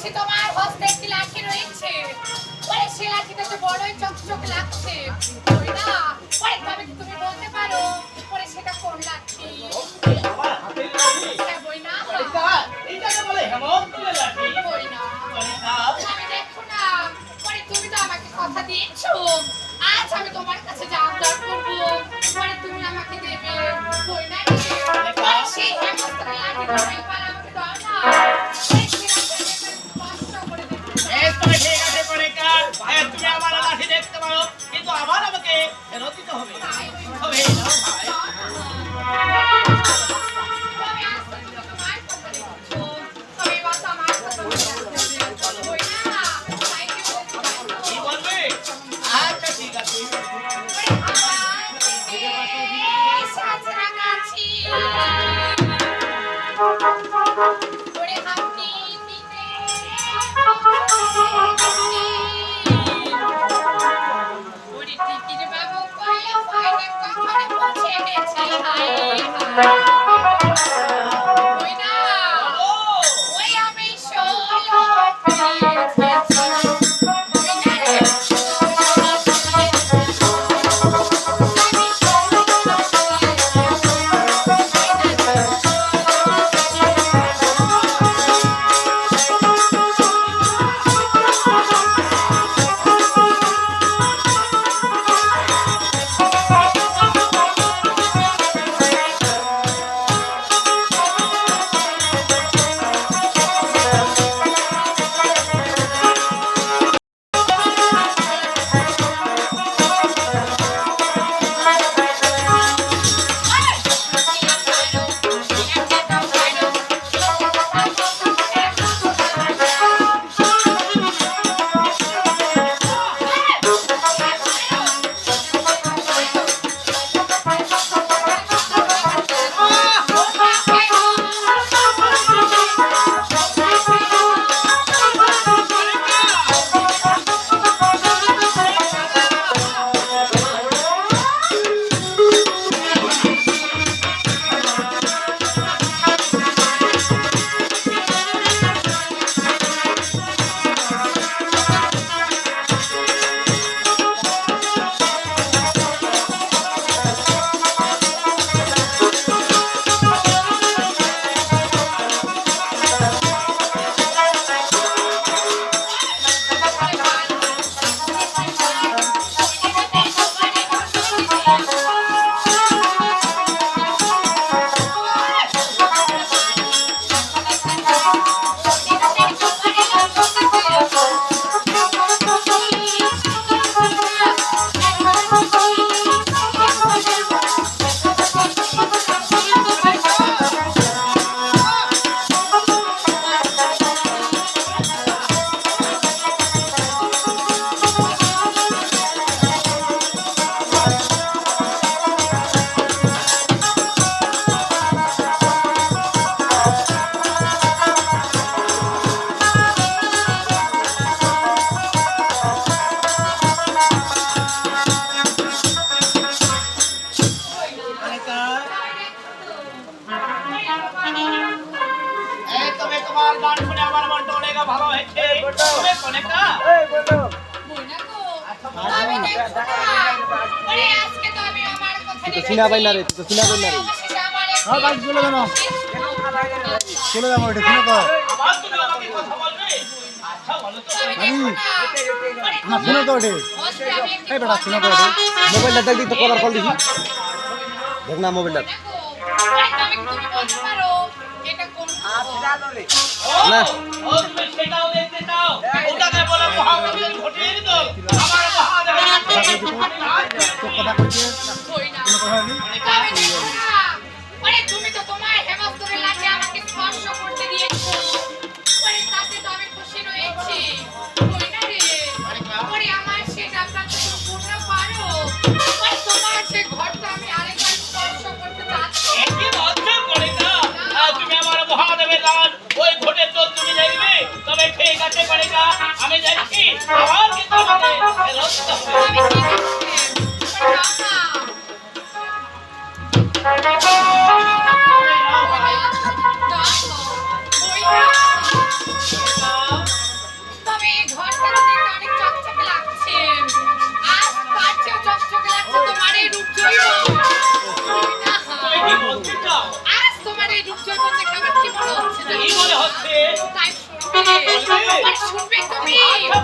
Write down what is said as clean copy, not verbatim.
দেখছি তোমার হস্তে একটি লাঠি রয়েছে। ওরে সে লাঠিটা তো বড়ই চকচক লাগছে। ওই না, ওরে তবে কি তুমি বলতে পারো ওরে সেটা কোন লাঠি? আমার হাতের লাঠি। হ্যাঁ বই না, এইটাকে বলে হেমন্তের লাঠি। বই না। আমি দেখো না, ওরে তুমি তো আমাকে কথা দিয়েছো আজ আমি তোমার কাছে যা আবদার করবো ওরে তুমি আমাকে দেবে। বই না রে, ওরে সেই হেমন্তের লাঠিটা এবার আমাকে দাও না। তবে ঠিক আছে কণিকা, তুমি আমার লাঠি দেখতে পারো, কিন্তু আবার আমাকে ফেরত দিতে হবে। তবে এই নাও ভাই। কি বলবে? আচ্ছা ঠিক আছে। তবে তোমার গান শুনে আমার মনটা অনেক ভালো হয়েছে। তবে কণিকা, চিনা পাই না রে, তুই তো চিনা পাই না রে। হ্যাঁ ভাই চলে যাও, চলে যাবো এটা চিনে তো। আবার তুমি আমাকে কথা বলবে? আচ্ছা বলো তো। না শুনে তো ওঠে, এই বেটা শুনে তো ওঠে। মোবাইলটা দেখ তো কলার কল দিছি, দেখ না মোবাইলটা না। ও তুমি সেটাও দেখতে চাও? ওটাকে বলে মহাদেবের ঘটির দল। আমার মহাদেবের কথা কইছে কোনো কথা নেই। তুমি তো তোমার হেমন্তরের লাঠি আমাকে স্পর্শ করতে দিয়েছো, তাতে তো আমি খুশি রয়েছি। আমার সেটা আপনার তুমি পূর্ণ পারো। তোমার সে ঘরটা আমি আরেকবার স্পর্শ করতে চাচ্ছি। একই বছর কণিকা, তুমি আমার মহাদেবের লাল ওই ঘটের দল তুমি দেখবে। তবে ঠিক আছে কণিকা, আমি যাচ্ছি। আবার কিন্তু আমাকে ফেরত দিতে হবে। আমি ঠিক আছে, দাও। এই ঘরটা দেখতে অনেক চকচকে লাগছে। আজ তার চেয়েও চকচকে লাগছে তোমার এই রূপ জৈবন। তুমি কি বলতে চাও? আজ তোমার এই রূপ জৈবন দেখে আমার কি মনে হচ্ছে জানো? কি মনে হচ্ছে? তাই শুনবে, শুনবে তুমি। আচ্ছা,